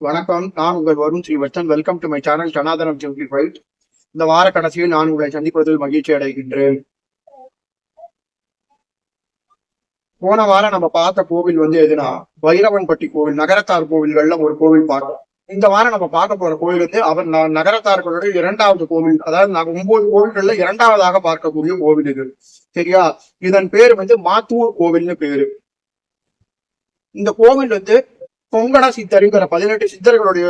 வணக்கம். நான் உங்கள் Varun Srivardhan. Welcome to my channel Janathanam simplified. இந்த வார கடைசியில் நான் உங்களை சந்திப்பதில் மகிழ்ச்சி அடைகின்றேன். போன வாரம் நம்ம பார்த்த கோவில் எதுனா வைரவன்பட்டி கோவில், நகரத்தார் கோவில்கள்ல ஒரு கோவில் பார்த்தோம். இந்த வாரம் நம்ம பார்க்க போற கோவில் அவர் நகரத்தார்களுடைய இரண்டாவது கோவில். அதாவது நாங்க 9 கோவில்கள்ல இரண்டாவதாக பார்க்கக்கூடிய கோவில் இது. சரியா? இதன் பேர் மாத்தூர் கோவில்னு பேரு. இந்த கோவில் கொங்கண சித்தருங்கிற 18 சித்தர்களுடைய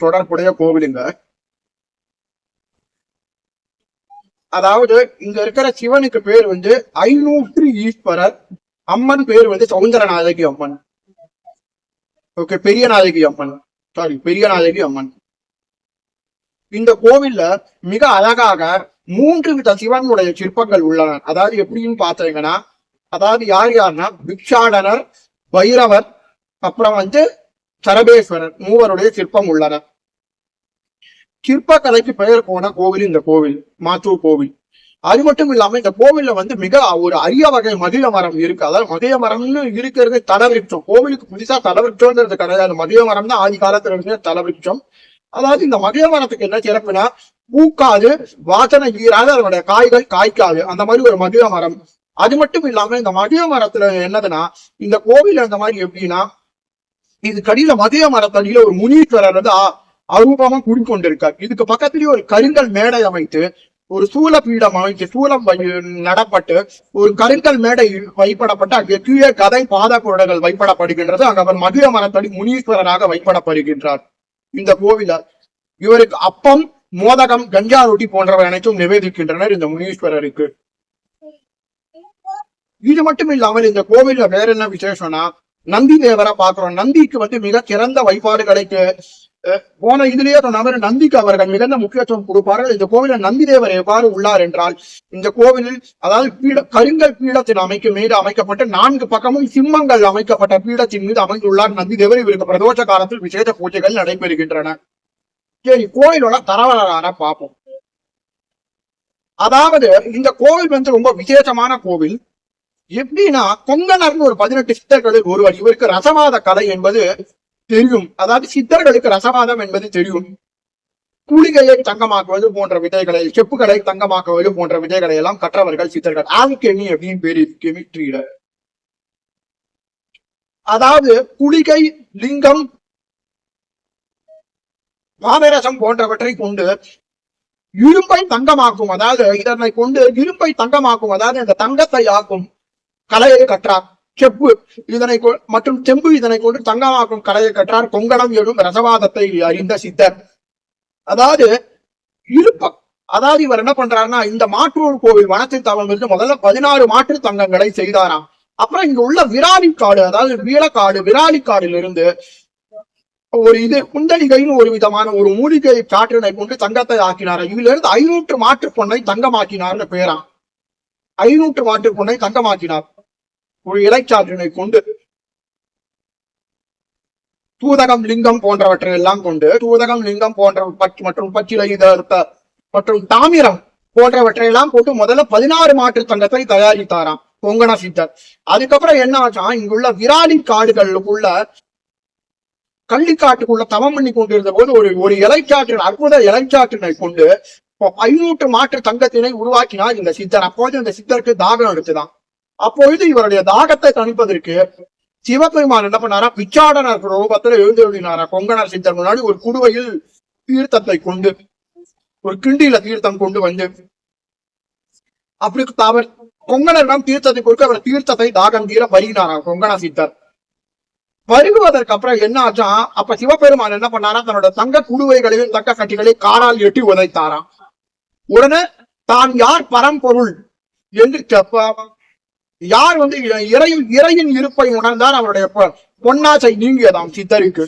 தொடர்புடைய கோவிலுங்க. அதாவது இங்க இருக்கிற சிவனுக்கு பேர் 500 ஈஸ்வரர். அம்மன் பேர் சௌந்தரநாயகி அம்மன். ஓகே, பெரியநாயகி அம்மன். பெரியநாயகி அம்மன். இந்த கோவில்ல மிக அழகாக 3 வித சிவனுடைய சிற்பங்கள் உள்ளன. அதாவது எப்படின்னு பாத்தீங்கன்னா, அதாவது யாருன்னா பிக்ஷாடனர், பைரவர், அப்புறம் சரபேஸ்வரர் மூவருடைய சிற்பம் உள்ளன. சிற்பக்கலைக்கு பெயர் போன கோவில் இந்த கோவில், மாத்தூர் கோவில். அது மட்டும் இல்லாம இந்த கோவில்ல மிக ஒரு அரிய வகை மகிழ மரம் இருக்கு. அதாவது மகிழ மரம்னு இருக்கிறது தலவிருட்சம். கோவிலுக்கு புதுசா தலவிருட்சம்ன்றது கிடையாது. மகிழ மரம் தான் ஆதி காலத்துல இருந்த தலவிருட்சம். அதாவது இந்த மகிழ மரத்துக்கு என்ன சிறப்புனா, பூக்காது, வாசனை ஈராது, அதனுடைய காய்கள் காய்க்காது, அந்த மாதிரி ஒரு மகிழ மரம். அது மட்டும் இல்லாம இந்த மகிழ மரத்துல என்னதுன்னா, இந்த கோவில் அந்த மாதிரி எப்படின்னா, இது கடியில மகிழ மரத்தடியில ஒரு முனீஸ்வரர் அரூபமா குடிக்கொண்டிருக்கார். இதுக்கு பக்கத்திலேயே ஒரு கருங்கல் மேடை அமைத்து, ஒரு சூல பீடம் அமைத்து, சூலம் நடப்பட்டு, ஒரு கருங்கல் மேடை வைப்படப்பட்டு, அங்கே கீழே கதை பாத குரடைகள் வைப்படப்படுகின்றது. அங்க அவர் மகிழ மரத்தடி முனீஸ்வரராக வைப்படப்படுகின்றார். இந்த கோவில இவருக்கு அப்பம், மோதகம், கஞ்சா ரொட்டி போன்றவை அனைத்தும் நிவேதிக்கின்றனர் இந்த முனீஸ்வரருக்கு. இது மட்டும் இல்லாமல் இந்த கோவில்ல வேற என்ன விசேஷம்னா, நந்தி தேவரை பாக்குறோம். நந்திக்கு மிக சிறந்த வழிபாடுகளுக்கு போன இதுலயே சொன்ன நந்திக்கு அவர்கள் மிகுந்த முக்கியத்துவம் கொடுப்பார்கள். இந்த கோவிலில் நந்தி தேவர் எவ்வாறு உள்ளார் என்றால், இந்த கோவிலில் அதாவது கருங்கல் பீடத்தின் மீது அமைக்கப்பட்ட 4 பக்கமும் சிம்மங்கள் அமைக்கப்பட்ட பீடத்தின் மீது அமைந்துள்ளார் நந்தி தேவர். இவருக்கு பிரதோஷ காலத்தில் விசேஷ பூஜைகள் நடைபெறுகின்றன. சரி, கோவிலோட தரவரலான பார்ப்போம். அதாவது இந்த கோவில் ரொம்ப விசேஷமான கோவில். எப்படின்னா, கொங்கணர்னு ஒரு 18 சித்தர்களில் ஒருவர். இவருக்கு ரசவாத கலை என்பது தெரியும். அதாவது சித்தர்களுக்கு ரசவாதம் என்பது தெரியும். குளிகையை தங்கமாக்குவது போன்ற விதைகளை, செப்புகளை தங்கமாக்குவது போன்ற விதைகளை எல்லாம் கற்றவர்கள் சித்தர்கள். ஆல்கெமி அப்படின்னு பேரு கெமிஸ்ட்ரியில. அதாவது குளிகை, லிங்கம், பாதரசம் போன்றவற்றை கொண்டு இரும்பை தங்கமாக்கும். அதாவது இதனை கொண்டு இரும்பை தங்கமாக்கும், அதாவது இந்த தங்கத்தை ஆக்கும் கலையை கற்றார். செப்பு இதனை மற்றும் செம்பு இதனை கொண்டு தங்கமாக்கும் கலையை கற்றார். கொங்கணம் எனும் ரசவாதத்தை அறிந்த சித்தர். அதாவது அதாவது இவர் என்ன பண்றாருன்னா, இந்த மாற்றூர் கோவில் வனத்தில் தவம் முதல்ல 16 மாற்று தங்கங்களை செய்தாராம். அப்புறம் இங்க உள்ள விராலிக்காடு, அதாவது வீரக்காடு, விராலிக்காடிலிருந்து ஒரு குண்டலிகைன்னு ஒரு விதமான ஒரு மூலிகை காற்றினை கொண்டு தங்கத்தை ஆக்கினார். இதுல இருந்து 500 மாற்று பொண்ணை தங்கமாக்கினார்னு பேராம். 500 மாற்று பொண்ணை தங்கமாக்கினார் ஒரு இலைச்சாற்றினை கொண்டு. தூதகம், லிங்கம் போன்றவற்றை எல்லாம் கொண்டு, தூதகம், லிங்கம் போன்ற மற்றும் பச்சிலை மற்றும் தாமிரம் போன்றவற்றை எல்லாம் போட்டு முதல்ல 16 மாற்று தங்கத்தை தயாரித்தாராம் கொங்கண சித்தர். அதுக்கப்புறம் என்ன ஆச்சா, இங்குள்ள விராலி காடுகளுக்குள்ள கள்ளிக்காட்டுக்குள்ள தவம் பண்ணி கொண்டிருந்த போது ஒரு இலைச்சாற்றின் அற்புத இலைச்சாற்றினை கொண்டு 500 மாற்று தங்கத்தினை உருவாக்கினார் இந்த சித்தர். அப்போது இந்த சித்தருக்கு தாகம் எடுத்துதான். அப்பொழுது இவருடைய தாகத்தை தணிப்பதற்கு சிவபெருமான் என்ன பண்ணாரா, பிச்சாடனர் ரூபத்துல எழுந்தருளினாரா கொங்கணர் சித்தர் முன்னாடி. ஒரு குடுவையில் தீர்த்தத்தை கொண்டு, ஒரு கிண்டியில தீர்த்தம் கொண்டு அப்படி அவர் கொங்கணரிடம் தீர்த்தத்தை கொடுக்க அவர் தீர்த்தத்தை தாகம் தீர பருகினாராம் கொங்கண சித்தர். பருகுவதற்கு அப்புறம் என்ன ஆச்சா, அப்ப சிவபெருமான் என்ன பண்ணாரா, தன்னோட தங்க குடுவைகளையும் தங்க கட்டிகளை காலால் எட்டி உதைத்தாராம். உடனே தான் யார் பரம்பொருள் என்று யார் இறையின் இருப்பை உணர்ந்தார், அவருடைய பொன்னாசை நீங்கியதாம் சித்தருக்கு,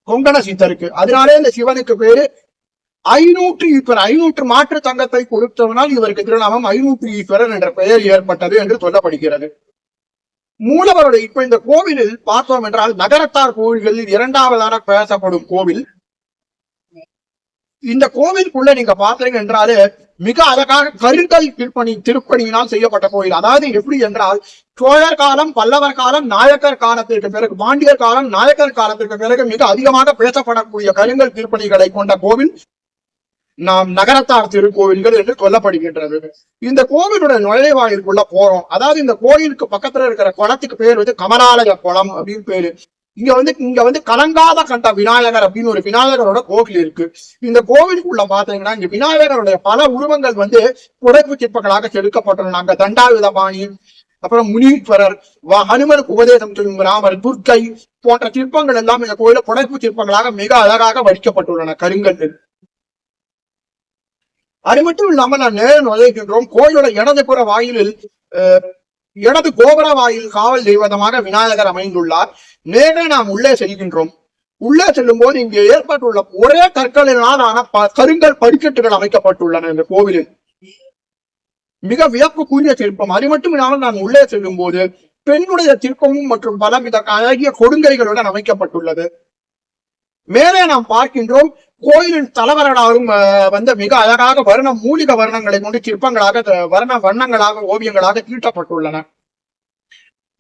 கொங்கண சித்தருக்கு. அதனாலே இந்த சிவனுக்கு பேரு 500 ஈஸ்வரர். 500 மாற்று தங்கத்தை கொடுத்தவனால் இவருக்கு திருநாமம் 500 ஈஸ்வரர் என்ற பெயர் ஏற்பட்டது என்று சொல்லப்படுகிறது. மூலவருடைய இப்ப இந்த கோவிலில் பார்த்தோம் என்றால், நகரத்தார் கோவில்களில் 2வதான பேசப்படும் கோவில். இந்த கோவிலுக்குள்ள நீங்க பாத்தீங்க என்றாலே மிக அழகாக கருங்கல் திருப்பணியினால் செய்யப்பட்ட கோயில். அதாவது எப்படி என்றால், சோழர் காலம், பல்லவர் காலம், நாயக்கர் காலத்திற்கு பிறகு, பாண்டியர் காலம், நாயக்கர் காலத்திற்கு பிறகு மிக அதிகமாக பேசப்படக்கூடிய கருங்கல் திருப்பணிகளை கொண்ட கோவில் நாம் நகரத்தார் திருக்கோவில்கள் என்று சொல்லப்படுகின்றது. இந்த கோவிலுடைய நுழைவாயிலுக்குள்ள போறோம். அதாவது இந்த கோயிலுக்கு பக்கத்துல இருக்கிற குளத்துக்கு பேர் வந்து கமலாலய குளம் அப்படின்னு பேரு. இங்க வந்து கலங்காத கண்ட விநாயகர் அப்படின்னு ஒரு விநாயகரோட கோவில் இருக்கு. இந்த கோவிலுக்குள்ள பாத்தீங்கன்னா இங்க விநாயகருடைய பல உருவங்கள் வந்து புடைப்பு சிற்பங்களாக செதுக்கப்பட்டுள்ளாங்க. தண்டாயுதபாணி, அப்புறம் முனீஸ்வரர், ஹனுமனுக்கு உபதேசம் செய்யும் ராமர், துர்க்கை போன்ற சிற்பங்கள் எல்லாம் இந்த கோயில புடைப்பு சிற்பங்களாக மிக அழகாக வடிக்கப்பட்டுள்ளன கருங்கல்லில். அது மட்டும் இல்லாம நான் நேரம் நுழைகின்றோம். கோயிலோட இடதுபுற வாயிலில் இடது கோபுர வாயில் காவல் தெய்வதமாக விநாயகர் அமைந்துள்ளார். நேரே நாம் உள்ளே செல்கின்றோம். உள்ளே செல்லும் போது இங்கே ஏற்பட்டுள்ள ஒரே கற்களினால் ஆன கருங்கல் படிக்கட்டுகள் அமைக்கப்பட்டுள்ளன. இந்த கோவிலில் மிக வியப்புக்குரிய சிற்பம். அது மட்டும் இல்லாமல் நான் உள்ளே செல்லும் போது பெண்ணுடைய சிற்பமும் மற்றும் பலவித அழகிய கொடுங்கைகளுடன் அமைக்கப்பட்டுள்ளது. மேலே நாம் பார்க்கின்றோம் கோயிலின் தலைவர்களாலும் வந்து மிக அழகாக மூலிக வர்ணங்களை கொண்டு சிற்பங்களாக வண்ணங்களாக ஓவியங்களாக தீட்டப்பட்டுள்ளன.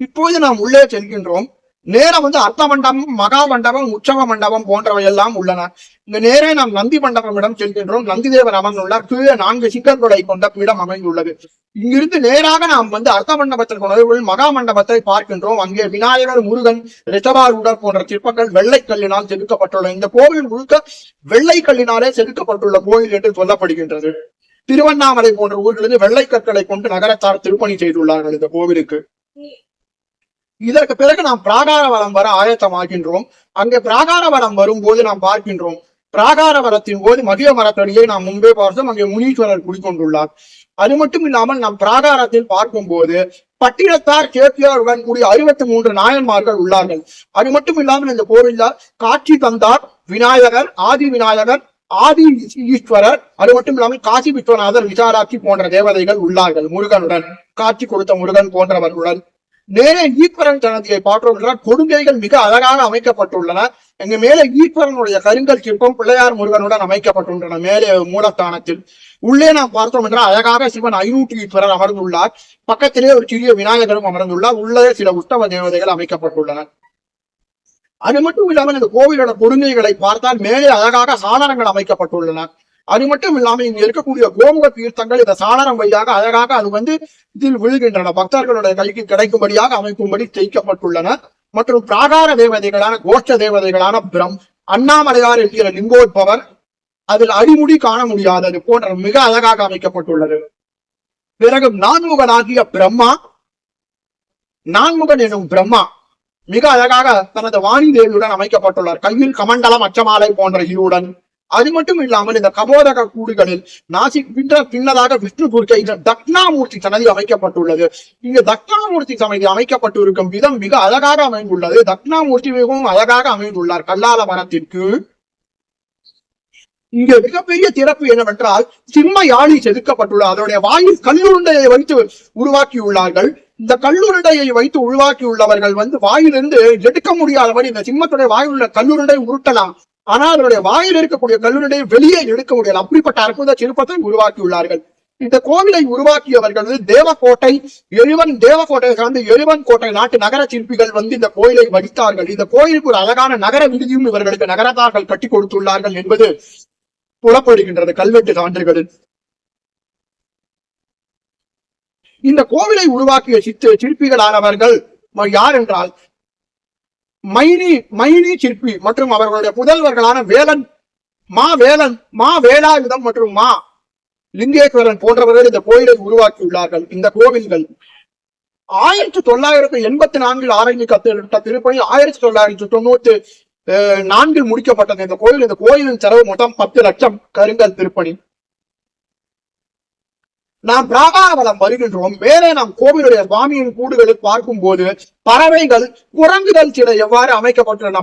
இப்போது நாம் உள்ளே செல்கின்றோம். நேரம் வந்து அர்த்த மண்டபம், மகா மண்டபம், உற்சவ மண்டபம் போன்றவை எல்லாம் உள்ளன. இந்த நேரே நாம் நந்தி மண்டபமிடம் செல்கின்றோம். நந்தி தேவர் அமர்ந்துள்ளார். கீழே 4 சிங்கங்களை கொண்ட பீடம் அமைந்துள்ளது. இங்கிருந்து நேராக நாம் வந்து அர்த்த மண்டபத்திற்கு நுழைவில் மகா மண்டபத்தை பார்க்கின்றோம். அங்கே விநாயகர், முருகன், ரிஷபாரூடர் போன்ற சிற்பங்கள் வெள்ளைக்கல்லினால் செதுக்கப்பட்டுள்ளன. இந்த கோவில் முழுக்க வெள்ளைக்கல்லினாலே செதுக்கப்பட்டுள்ள கோயில் என்று சொல்லப்படுகின்றது. திருவண்ணாமலை போன்ற ஊர்களிலிருந்து வெள்ளை கற்களை கொண்டு நகரத்தார் திருப்பணி செய்துள்ளார்கள் இந்த கோவிலுக்கு. இதற்கு பிறகு நாம் பிராகார வளம் வர ஆயத்தமாகின்றோம். அங்கே பிராகார வளம் வரும்போது நாம் பார்க்கின்றோம், பிராகார வளத்தின் போது மகிழ மரத்தடியை நாம் முன்பே பார்த்தோம். அங்கே முனீஸ்வரர் குடிக்கொண்டுள்ளார். அது மட்டும் இல்லாமல் நாம் பிராகாரத்தில் பார்க்கும் போது பட்டினத்தார் சேத்தியாருடன் கூடிய 63 நாயன்மார்கள் உள்ளார்கள். அது மட்டும் இல்லாமல் இந்த கோவில்ல காட்சி தந்தார் விநாயகர், ஆதி விநாயகர், ஆதி ஈஸ்வரர், அது மட்டும் இல்லாமல் காசி விஸ்வநாதர், விசாலாட்சி போன்ற தேவதைகள் உள்ளார்கள். முருகனுடன் காட்சி கொடுத்த முருகன் போன்றவர்களுடன் நேரே ஈஸ்வரன் சன்னதியை பார்த்தோம் என்றால் கொடுங்கைகள் மிக அழகாக அமைக்கப்பட்டுள்ளன. எங்க மேலே ஈஸ்வரனுடைய கருங்கல் சிற்பம் பிள்ளையார் முருகனுடன் அமைக்கப்பட்டுள்ளன. மேலே மூலஸ்தானத்தில் உள்ளே நாம் பார்த்தோம் என்றால் அழகாக சிவன் 500 ஈஸ்வரர் அமர்ந்துள்ளார். பக்கத்திலே ஒரு சிறிய விநாயகரும் அமர்ந்துள்ளார். உள்ளே சில உற்சவ தேவதைகள் அமைக்கப்பட்டுள்ளன. அது மட்டும் இல்லாமல் இந்த கோவிலோட கொடுங்கைகளை பார்த்தால் மேலே அழகாக சாளரங்கள் அமைக்கப்பட்டுள்ளன. அது மட்டும் இல்லாமல் இங்க இருக்கக்கூடிய கோமுக தீர்த்தங்கள் இந்த சாளரம் வழியாக அழகாக அது வந்து இதில் விழுகின்றன. பக்தர்களுடைய கைக்கு கிடைக்கும்படியாக அமைக்கும்படி செய்யப்பட்டுள்ளன. மற்றும் பிராகார தேவதைகளான கோஷ்ட தேவதைகளான அண்ணாமலையார் என்கிற லிங்கோத்பவர், அதில் அடிமுடி காண முடியாதது போன்ற மிக அழகாக அமைக்கப்பட்டுள்ளது. பிறகு நான்முகனாகிய பிரம்மா, நான்முகன் எனும் பிரம்மா மிக அழகாக தனது வாணி தேவியுடன் அமைக்கப்பட்டுள்ளார். கையில் கமண்டலம், அச்சமாலை போன்ற இருடன். அது மட்டும் இல்லாமல் இந்த கபோதக கூடுகளில் பின்னதாக விஷ்ணு துர்க்கை தக்னாமூர்த்தி சன்னதி அமைக்கப்பட்டுள்ளது. இங்கு தக்னாமூர்த்தி சன்னதி அமைக்கப்பட்டிருக்கும் விதம் மிக அழகாக அமைந்துள்ளது. தக்னாமூர்த்தி மிகவும் அழகாக அமைந்துள்ளார் கல்லால மரத்திற்கு. இங்க மிகப்பெரிய சிறப்பு என்னவென்றால் சிம்ம யாழி செதுக்கப்பட்டுள்ளது. அதனுடைய வாயில் கல்லுருண்டையை வைத்து உருவாக்கியுள்ளார்கள். இந்த கல்லுருண்டையை வைத்து உருவாக்கியுள்ளவர்கள் வந்து வாயிலிருந்து எடுக்க முடியாதபடி இந்த சிம்மத்துடைய வாயில் உள்ள கல்லுருண்டை உருட்டலாம், ஆனால் அதனுடைய வாயில் இருக்கக்கூடிய கல்லுருண்டையை வெளியே எடுக்க முடியாது. அப்படிப்பட்ட அற்புத சிற்பத்தை உருவாக்கியுள்ளார்கள். இந்த கோவிலை உருவாக்கியவர்கள் வந்து தேவக்கோட்டை சார்ந்த எரிவன் கோட்டை நாட்டு நகர சிற்பிகள் வந்து இந்த கோயிலை வடித்தார்கள். இந்த கோயிலுக்கு ஒரு அழகான நகர விடுதியும் இவர்களுக்கு நகரத்தார்கள் கட்டி கொடுத்துள்ளார்கள் என்பது புலப்படுகின்றது கல்வெட்டு சான்றுகளில். இந்த கோவிலை உருவாக்கிய சிற்பிகளானவர்கள் யார் என்றால் மைனி சிற்பி மற்றும் அவர்களுடைய புதல்வர்களான வேலாயுதம் மற்றும் லிங்கேஸ்வரன் போன்றவர்கள் இந்த கோயிலை உருவாக்கியுள்ளார்கள். இந்த கோவில்கள் 1984 ஆரம்பிக்கப்பட்ட திருப்பணி 1994 முடிக்கப்பட்டது. இந்த கோயிலின் செலவு மொத்தம் 10 லட்சம் கருங்கல் திருப்பணி. நாம் பிராகாரவலம் வருகின்றோம். மேலே நாம் கோவிலுடைய சுவாமியின் கூடுகளை பார்க்கும் போது பறவைகள், குரங்குகள் சில எவ்வாறு அமைக்கப்பட்டுள்ளன.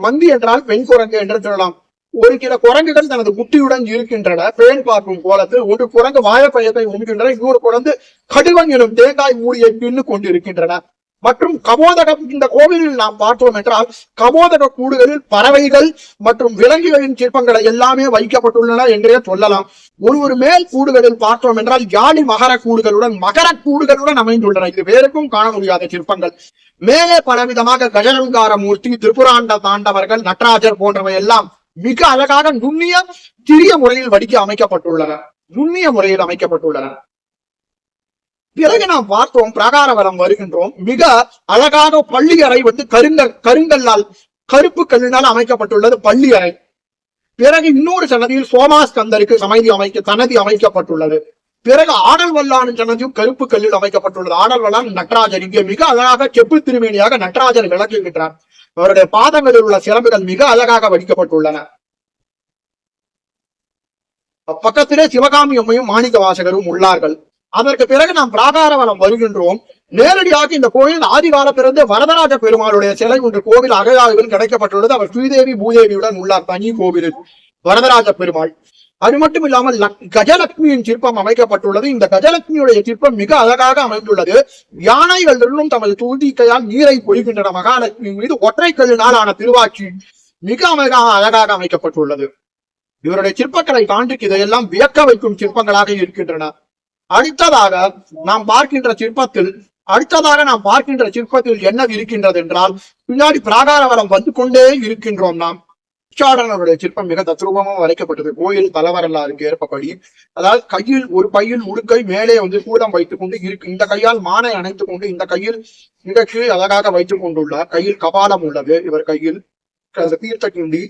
மந்தி என்றால் பெண் குரங்கு என்று சொல்லலாம். ஒரு சில குரங்குகள் தனது குட்டியுடன் இருக்கின்றன. பேன் பார்க்கும் கோலத்தில் ஒரு குரங்கு வாழைப்பழத்தை உண்கின்றன. இன்னொரு குரங்கு கடுவன் எனும் தேங்காய் மூடியை பின்னு கொண்டிருக்கின்றன. மற்றும் கபோதகம். இந்த கோவிலில் நாம் பார்த்தோம் என்றால் கபோதக கூடுகளில் பறவைகள் மற்றும் விலங்குகளின் சிற்பங்களை எல்லாமே வைக்கப்பட்டுள்ளன என்றே சொல்லலாம். ஒரு மேல் கூடுகளில் பார்த்தோம் என்றால் யாழி மகர கூடுகளுடன் அமைந்துள்ளன. இது வேறுக்கும் காண முடியாத சிற்பங்கள். மேலே பலவிதமாக கஜலங்கார மூர்த்தி, திரிபுராண்ட தாண்டவர்கள், நடராஜர் போன்றவை எல்லாம் மிக அழகாக நுண்ணிய சிறிய முறையில் அமைக்கப்பட்டுள்ளன. பிறகு நாம் பார்த்தோம், பிரகாரவரம் வருகின்றோம். மிக அழகாக பள்ளி அறை வந்து கருங்கல்லால் கருப்பு கல்லினால் அமைக்கப்பட்டுள்ளது பள்ளி அறை. பிறகு இன்னொரு சன்னதியில் சோமாஸ்கந்தருக்கு சன்னதி அமைக்கப்பட்டுள்ளது. பிறகு ஆடல் வல்லான் சன்னதியும் கருப்பு கல்லில் அமைக்கப்பட்டுள்ளது. ஆடல் வல்லான் நடராஜர். இங்கே மிக அழகாக செப்பு திருமேனியாக நடராஜர் விளக்குகின்றார். அவருடைய பாதங்களில் உள்ள சிலம்புகள் மிக அழகாக வடிக்கப்பட்டுள்ளன. பக்கத்திலே சிவகாமி அம்மையும் மாணிக்க வாசகரும் உள்ளார்கள். அதற்கு பிறகு நாம் பிராகாரவனம் வருகின்றோம். நேரடியாக இந்த கோயில் ஆதிகால பிறந்த வரதராஜ பெருமாளுடைய சிலை ஒன்று கோவில் அகழாய்வில் கிடைக்கப்பட்டுள்ளது. அவர் ஸ்ரீதேவி பூதேவியுடன் உள்ளார் தனி கோவிலில் வரதராஜ பெருமாள். அது மட்டும் இல்லாமல் கஜலட்சுமியின் சிற்பம் அமைக்கப்பட்டுள்ளது. இந்த கஜலட்சுமியுடைய சிற்பம் மிக அழகாக அமைந்துள்ளது. யானைகள் இரண்டும் தமது தூதிக்கையால் நீரை பொழிகின்றன. மகாலட்சுமி மீது ஒற்றை கல்லினால் ஆன திருவாட்சி மிக அழகாக அமைக்கப்பட்டுள்ளது. இவருடைய சிற்பக்கலை காண்பிக்கு இதையெல்லாம் வியக்க வைக்கும் சிற்பங்களாக இருக்கின்றன. அடுத்ததாக நாம் பார்க்கின்ற சிற்பத்தில் என்ன இருக்கின்றது என்றால், பின்னாடி பிராகாரவரம் வந்து கொண்டே இருக்கின்றோம். நாம் பிச்சாடனருடைய சிற்பம் மிக தத்ரூபமாக வரைக்கப்பட்டது. கோயில் தலவரலாறுக்கு ஏற்பபடி, அதாவது கையில் ஒரு பையில் உடுக்கை மேலே வந்து சூடம் வைத்துக் கொண்டு இருக்கு. இந்த கையால் மானை அணைத்துக் கொண்டு இந்த கையில் இதற்கு அழகாக வைத்துக் கொண்டுள்ளார். கையில் கபாலம் உள்ளது. இவர் கையில் தீர்த்த கிண்டி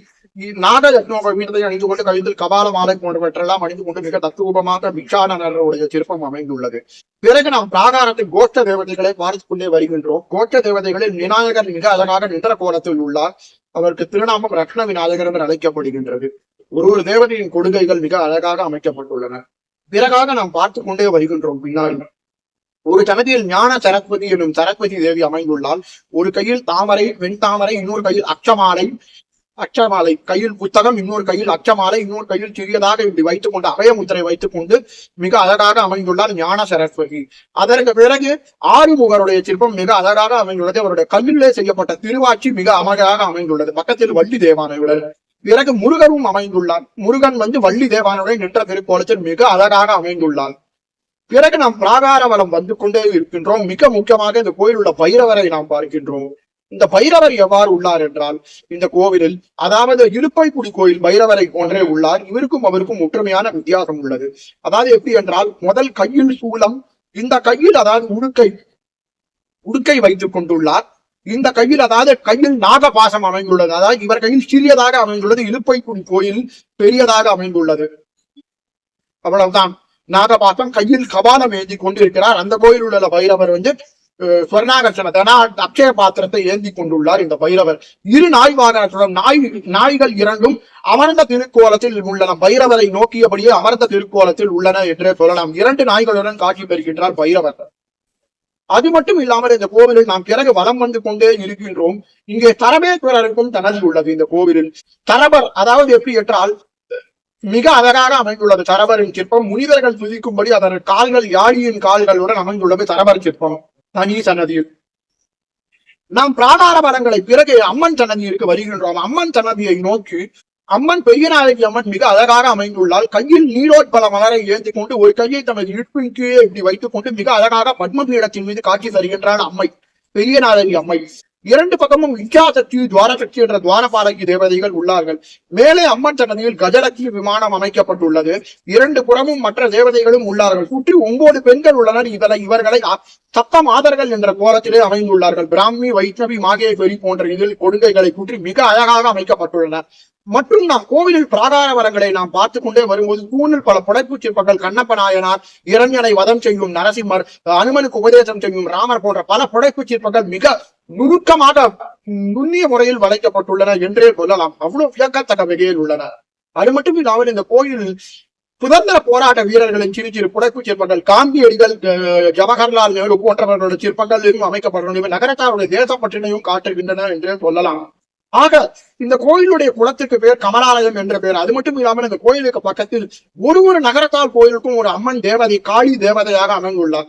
நாகரத்னோபீடத்தை அணிந்து கொண்டு கையில் கபால மாலை போன்றவற்றெல்லாம் அணிந்து கொண்டு மிக தத்துவமாக பிச்சாடனருடைய சிற்பம் அமைந்துள்ளது. பிறகு நாம் பிராகாரத்தில் கோஷ்ட தேவதைகளை பார்த்துக் கொண்டே வருகின்றோம். கோஷ்ட தேவதைகளில் விநாயகர் மிக அழகாக நின்ற கோலத்தில் உள்ளார். அவருக்கு திருநாமம் ரத்ன விநாயகர் என்று அழைக்கப்படுகின்றது. ஒரு தேவதையின் கொடுகைகள் மிக அழகாக அமைக்கப்பட்டுள்ளன. பிறகாக நாம் பார்த்துக் கொண்டே வருகின்றோம். பின்னாடி ஒரு சன்னதியில் ஞான சரஸ்வதி எனும் சரஸ்வதி தேவி அமைந்துள்ளால். ஒரு கையில் தாமரை, வெண் தாமரை, இன்னொரு கையில் அச்சமாலை, கையில் புத்தகம், இன்னொரு கையில் அச்சமாலை, இன்னொரு கையில் சிறியதாக இப்படி வைத்துக் கொண்டு அபயமுத்திரை வைத்துக் கொண்டு மிக அழகாக அமைந்துள்ளார் ஞான சரஸ்வதி. அதற்கு பிறகு ஆறுமுகருடைய சிற்பம் மிக அழகாக அமைந்துள்ளது. அவருடைய கல்லிலே செய்யப்பட்ட திருவாட்சி மிக அழகாக அமைந்துள்ளது. பக்கத்தில் வள்ளி தேவானையுடன். பிறகு முருகரும் அமைந்துள்ளார். முருகன் வந்து வள்ளி தேவானுடன் நின்ற திருக்கோலத்தில் மிக அழகாக அமைந்துள்ளார். பிறகு நாம் பிராகாரவனம் வந்து கொண்டே இருக்கின்றோம். மிக முக்கியமாக இந்த கோயில் உள்ள பைரவரை நாம் பார்க்கின்றோம். இந்த பைரவர் எவ்வாறு உள்ளார் என்றால், இந்த கோவிலில், அதாவது இருப்பைக்குடி கோயில் பைரவரை போன்றே உள்ளார். இவருக்கும் அவருக்கும் ஒற்றுமையான வித்தியாசம் உள்ளது. அதாவது எப்படி என்றால், முதல் கையில் சூலம், இந்த கையில் அதாவது உடுக்கை வைத்துக் கொண்டுள்ளார். இந்த கையில் அதாவது கையில் நாகபாசம் அமைந்துள்ளது. அதாவது இவர் கையில் சிறியதாக அமைந்துள்ளது. இருப்பைக்குடி கோயில் பெரியதாக அமைந்துள்ளது. அவ்வளவுதான். நாகபாசம், கையில் கபாலம் ஏந்தி கொண்டிருக்கிறார். அந்த கோயில் உள்ள பைரவர் வந்து ஸ்வர்ணாகர்ஷண அக்ஷய பாத்திரத்தை ஏந்தி கொண்டுள்ளார். இந்த பைரவர் இரு நாய் வாகனத்துடன் நாய்கள் இரண்டும் அமர்ந்த திருக்கோலத்தில் உள்ளன. பைரவரை நோக்கியபடியே அமர்ந்த திருக்கோலத்தில் உள்ளன என்றே சொல்லலாம். 2 நாய்களுடன் காட்சி பெறுகின்றார் பைரவர். அது மட்டும் இல்லாமல் இந்த கோவிலில் நாம் பிறகு வலம் வந்து கொண்டே இருக்கின்றோம். இங்கே தரபேஸ்வரருக்கும் தனது உள்ளது. இந்த கோவிலில் தரபர், அதாவது எப்படி என்றால் மிக அழகாக அமைந்துள்ளது தரபரின் சிற்பம். முனிவர்கள் துதிக்கும்படி அதன் கால்கள் யாழியின் கால்களுடன் அமைந்துள்ளது தரபர் சிற்பம் தனி சன்னதியில். நாம் பிராகார வளங்களை பிறகு அம்மன் சன்னதியிற்கு வருகின்றோம். அம்மன் சன்னதியை நோக்கி அம்மன் பெரியநாயகி அம்மன் மிக அழகாக அமைந்துள்ளால். கையில் நீரோட்பல மலரை ஏந்தி கொண்டு ஒரு கையை தனது இடுப்பின் கீழே இப்படி வைத்துக் கொண்டு மிக அழகாக பத்மபீடத்தின் மீது காட்சி தருகின்றாள் அம்மை, பெரியநாயகி அம்மை. 2 பக்கமும் இச்சாசக்தி, துவாரசக்தி என்ற துவாரபாலகி தேவதைகள் உள்ளார்கள். மேலே அம்மன் சன்னதியில் கஜலட்சுமி விமானம் அமைக்கப்பட்டுள்ளது. 2 புறமும் மற்ற தேவதைகளும் உள்ளார்கள். சுற்றி 9 பெண்கள் உள்ளனர். இவர்களை சப்த மாதர்கள் என்ற கோலத்திலே அமைந்துள்ளார்கள். பிராமி, வைஷ்ணவி, மாகேஸ்வரி போன்ற இதில் கொடுங்கைகளை சுற்றி மிக அழகாக அமைக்கப்பட்டுள்ளனர். மற்றும் நாம் கோவிலில் பிராகார வரங்களை நாம் பார்த்துக் கொண்டே வரும்போது தூணில் பல புடைப்பு சிற்பங்கள், கண்ணப்ப நாயனார், இரண்யனை வதம் செய்யும் நரசிம்மர், அனுமனுக்கு உபதேசம் செய்யும் ராமர் போன்ற பல புடைப்பு சிற்பங்கள் மிக நுணுக்கமாக நுண்ணிய முறையில் வளைக்கப்பட்டுள்ளன என்றே சொல்லலாம். அவ்வளவு வியக்கத்தக்க வகையில் உள்ளன. அது மட்டும் இல்லாமல் இந்த கோயிலில் சுதந்திர போராட்ட வீரர்களின் சிறு சிறு புடைப்பு சிற்பங்கள், காந்தியடிகள், ஜவஹர்லால் நேரு போன்றவர்களுடைய சிற்பங்கள் அமைக்கப்பட்டுள்ளன. நகரத்தாருடைய தேசப்பற்றினையும் காட்டுகின்றன என்றே சொல்லலாம். ஆக இந்த கோயிலுடைய குளத்துக்கு பேர் கமலாலயம் என்ற பெயர். அது மட்டும் இல்லாமல் இந்த கோயிலுக்கு பக்கத்தில் ஒரு நகரத்தால் கோயிலுக்கும் ஒரு அம்மன் தேவதை, காளி தேவதையாக அமைந்துள்ளார்.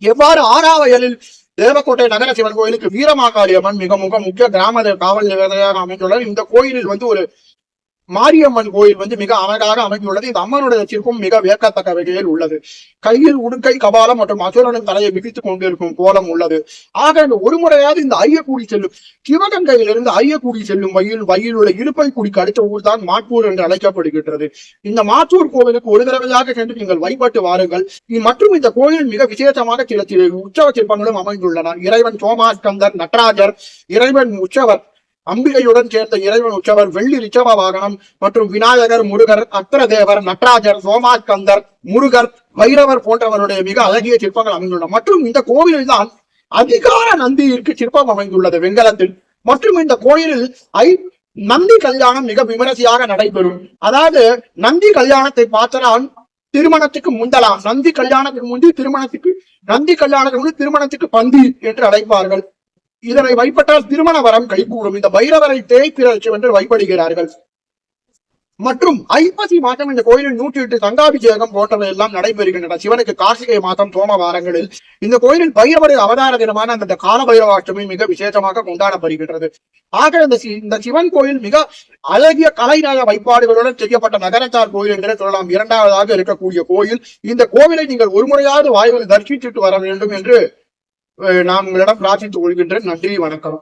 எவ்வாறு ஆறாவயலில் தேவக்கோட்டை நகர சிவன் கோயிலுக்கு வீரமாகாளி அம்மன் மிக முக்கிய கிராம காவல் நிலையமாக அமைந்துள்ளது. இந்த கோயிலில் வந்து ஒரு மாரியம்மன் கோயில் வந்து மிக அழகாக அமைந்துள்ளது. இந்த அம்மனுடைய சிற்பம் மிக வியக்கத்தக்க வகையில் உள்ளது. கையில் உடுக்கை கபாலம் மற்றும் அசுரனின் தலையை மிதித்துக் கொண்டிருக்கும் கோலம் உள்ளது. ஆக இந்த ஒரு முறையாவது இந்த ஐயக்கூடி செல்லும் சிவகங்கையிலிருந்து ஐயக்கூடி செல்லும் வழியில் உள்ள இருப்பைக்குடிக்கு அடுத்த ஊர் தான் மாட்டூர் என்று அழைக்கப்படுகின்றது. இந்த மாட்டூர் கோவிலுக்கு ஒரு தடவையாக சென்று நீங்கள் வழிபட்டு வாருங்கள். மற்றும் இந்த கோயில் மிக விசேஷமாக சில உற்சவ சிற்பங்களும் அமைந்துள்ளன. இறைவன் சோமாஸ்கந்தர், நடராஜர், இறைவன் உற்சவர் அம்பிகையுடன் சேர்ந்த இறைவன் உற்சவர், வெள்ளி ரிச்சவ வாகனம் மற்றும் விநாயகர், முருகர், அக்ரதேவர், நடராஜர், சோமாஸ்கந்தர், முருகர், பைரவர் போன்றவருடைய மிக அழகிய சிற்பங்கள் அமைந்துள்ளன. மற்றும் இந்த கோவிலில் தான் அதிகார நந்தியிற்கு சிற்பம் அமைந்துள்ளது வெண்கலத்தில். மற்றும் இந்த கோயிலில் நந்தி கல்யாணம் மிக விமரிசையாக நடைபெறும். அதாவது நந்தி கல்யாணத்தை பார்த்தால் திருமணத்துக்கு முந்தலாம், நந்தி கல்யாணத்துக்கு முந்தி திருமணத்துக்கு பந்தி என்று அழைப்பார்கள். இதனை வழிபட்டால் திருமண வரம் கைகூடும். இந்த பைரவரை தேய்பிறச்சு என்று வழிபடுகிறார்கள். மற்றும் ஐப்பசி மாதம் இந்த கோயிலில் 108 சங்காபிஷேகம் போன்றவை எல்லாம் நடைபெறுகின்றன. சிவனுக்கு கார்த்திகை மாதம் சோமவாரங்களில் இந்த கோயிலில் பைரவருடைய அவதார தினமான அந்த கால பைரவாஷ்டமி மிக விசேஷமாக கொண்டாடப்படுகின்றது. ஆக இந்த சிவன் கோயில் மிக அழகிய கலைநய வைப்பாடுகளுடன் செய்யப்பட்ட நகரத்தார் கோயில் என்று சொல்லலாம். இரண்டாவதாக இருக்கக்கூடிய கோயில். இந்த கோவிலை நீங்கள் ஒரு முறையாவது வாய்வில் தரிசித்துட்டு வர வேண்டும் என்று நான் உங்களிடம் பிரார்த்தித்துக் கொள்கின்றேன். நன்றி, வணக்கம்.